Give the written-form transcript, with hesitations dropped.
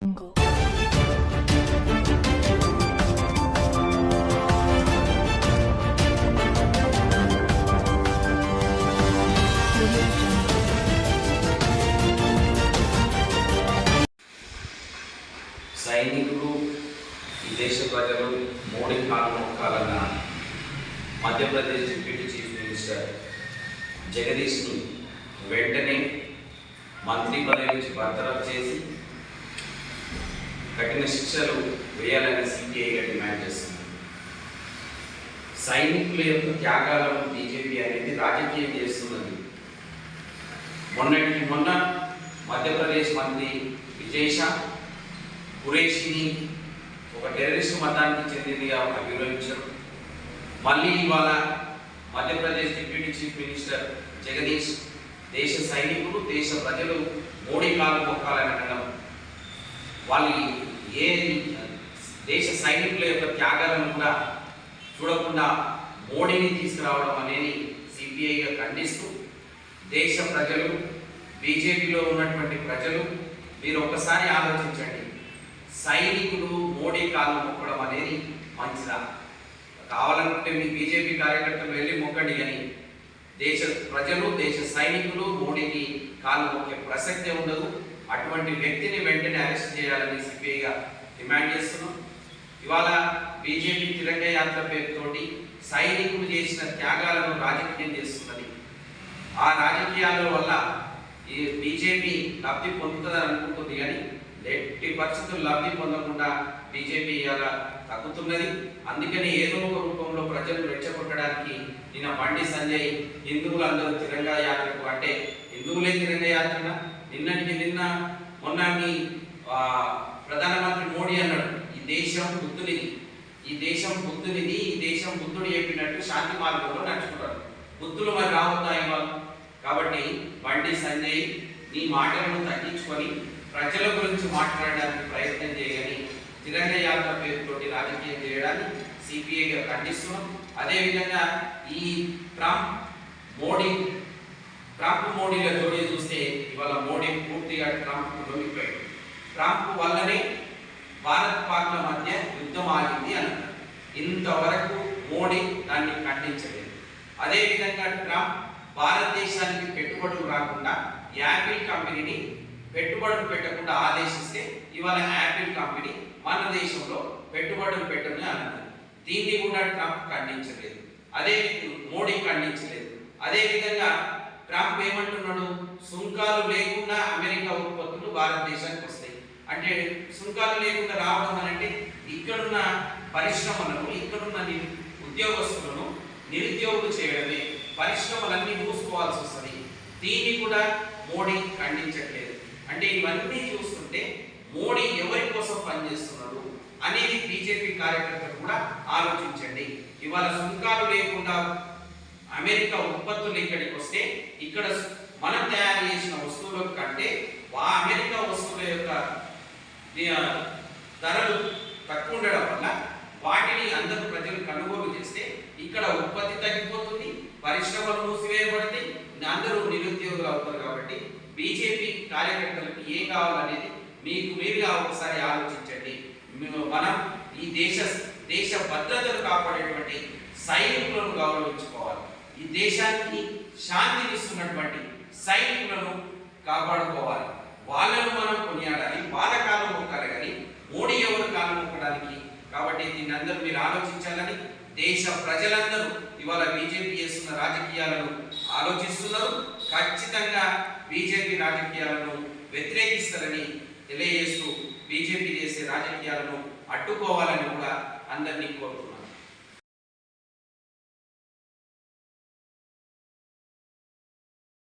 సైనికులు ఈ దేశ ప్రజలు మోడీ కాలు మొక్కాలన్న మధ్యప్రదేశ్ డిప్యూటీ చీఫ్ మినిస్టర్ జగదీష్ని వెంటనే మంత్రి పదవి నుంచి బర్తరఫ్ చేసి కఠిన శిక్షలు వేయాలని సిపిఐగా డిమాండ్ చేస్తుంది. సైనికుల యొక్క త్యాగాలను బీజేపీ అనేది రాజకీయం చేస్తున్నది. మొన్నటికి మొన్న మధ్యప్రదేశ్ మంత్రి విజయ్ ఖురేషిని ఒక టెర్రరిస్ట్ మతానికి చెందినదిగా అభివర్ణించారు. మళ్ళీ ఇవాళ Madhya Pradesh deputy chief minister Jagadish దేశ సైనికులు దేశ ప్రజలు మోడీ కాలు మొక్కాలని అనడం, వాళ్ళు ఏ దేశ సైనికుల యొక్క త్యాగాలను కూడా చూడకుండా మోడీని తీసుకురావడం అనేది సిపిఐగా ఖండిస్తూ దేశ ప్రజలు బీజేపీలో ఉన్నటువంటి ప్రజలు మీరు ఒక్కసారి ఆలోచించండి. సైనికులు మోడీ కాలు మొక్కడం అనేది మంచిదా? కావాలనుకుంటే మీ బీజేపీ కార్యకర్తలు వెళ్ళి మొక్కండి, కానీ దేశ ప్రజలు దేశ సైనికులు మోడీకి కాలు మొక్కే ప్రసక్తే ఉండదు. అటువంటి వ్యక్తిని వెంటనే అరెస్ట్ చేయాలని సిపిఐగా డిమాండ్ చేస్తున్నాం. ఇవాళ బీజేపీ తిరంగ యాత్ర పేరుతోటి సైనికులు చేసిన త్యాగాలను రాజకీయం చేస్తున్నది. ఆ రాజకీయాల వల్ల ఈ బీజేపీ లబ్ధి పొందుతుందని అనుకుంటుంది, కానీ ఎట్టి పరిస్థితులు లబ్ధి పొందకుండా బీజేపీ ఇలా తగ్గుతున్నది. అందుకని ఏదో ఒక రూపంలో ప్రజలు రెచ్చగొట్టడానికి నిన్న బండి సంజయ్ హిందువులందరూ తిరంగా యాత్రకు, అంటే హిందువులే తిరంగా యాత్ర, నిన్నటికి నిన్న మొన్న మీ ప్రధానమంత్రి మోడీ అన్నాడు ఈ దేశం బుద్ధునిది, ఈ దేశం బుద్ధునిది, ఈ దేశం బుద్ధుడు చెప్పినట్టు శాంతి మార్గంలో నడుచుకుంటారు. బుద్ధులు మరి రావుతాయి వాళ్ళు. కాబట్టి బండి సంజయ్ నీ మాటలను తగ్గించుకొని ప్రజల గురించి మాట్లాడడానికి ప్రయత్నం చేయని తిరంగ యాత్ర పేరుతోటి రాజకీయం చేయడాన్ని సిపిఐగా ఖండిస్తున్నాం. అదేవిధంగా ఈ ట్రంప్ మోడీల జోడీ చూస్తే ఇవాళ మోడీ పూర్తిగా ట్రంప్ లొంగిపోయాడు. ట్రంప్ వల్లనే భారత్ పాక్ల మధ్య యుద్ధం ఆగింది అన్నారు. ఇంతవరకు మోడీ దాన్ని ఖండించలేదు. అదేవిధంగా ట్రంప్ భారతదేశానికి పెట్టుబడులు రాకుండా యాపిల్ కంపెనీని పెట్టుబడులు పెట్టకుండా ఆదేశిస్తే ఇవాళ యాపిల్ కంపెనీ మన దేశంలో పెట్టుబడులు పెట్టని అన్నారు. దీన్ని కూడా ట్రంప్ ఖండించలేదు, అదే మోడీ ఖండించలేదు. అదేవిధంగా ట్రంప్ ఏమంటున్నాడు, సుంకాలు లేకుండా అమెరికా ఉత్పత్తులు భారతదేశానికి వస్తాయి. అంటే సుంకాలు లేకుండా రావడం అంటే ఇక్కడున్న పరిశ్రమలను ఇక్కడున్న ఉద్యోగస్తులను నిరుద్యోగులు చేయడమే, పరిశ్రమలన్నీ మూసుకోవాల్సి వస్తుంది. దీన్ని కూడా మోడీ ఖండించట్లేదు. అంటే ఇవన్నీ చూస్తుంటే మోడీ ఎవరి కోసం పనిచేస్తున్నారు అనేది బీజేపీ కార్యకర్తలు కూడా ఆలోచించండి. ఇవాళ సుంకాలు లేకుండా అమెరికా ఉత్పత్తులు ఇక్కడికి వస్తే ఇక్కడ మనం తయారు చేసిన వస్తువుల కంటే అమెరికా వస్తువుల యొక్క ధరలు తక్కువ ఉండడం వల్ల వాటిని అందరూ ప్రజలు కొనుగోలు చేస్తే ఇక్కడ ఉత్పత్తి తగ్గిపోతుంది, పరిశ్రమలు మూసివేయబడితే అందరూ నిరుద్యోగులు అవుతారు. కాబట్టి బీజేపీ కార్యకర్తలకు ఏం కావాలనేది మీకు మీరుగా ఒకసారి ఆలోచించండి. మనం ఈ దేశ భద్రతను కాపాడేటువంటి సైనికులను గౌరవించుకోవాలి. ఈ దేశానికి శాంతినిస్తున్నటువంటి సైనికులను కాపాడుకోవాలి. వాళ్ళను మనం కొనియాడాలి, వాళ్ళ కాలం మొక్కాలి, కానీ మోడీ ఎవరు కాలం మొక్కడానికి. కాబట్టి దీన్ని అందరూ మీరు ఆలోచించాలని దేశ ప్రజలందరూ ఇవాళ బీజేపీ చేస్తున్న రాజకీయాలను ఆలోచిస్తున్నారు. ఖచ్చితంగా బీజేపీ రాజకీయాలను వ్యతిరేకిస్తారని తెలియజేస్తూ బీజేపీ చేసే రాజకీయాలను అడ్డుకోవాలని కూడా అందరినీ కోరుతున్నారు.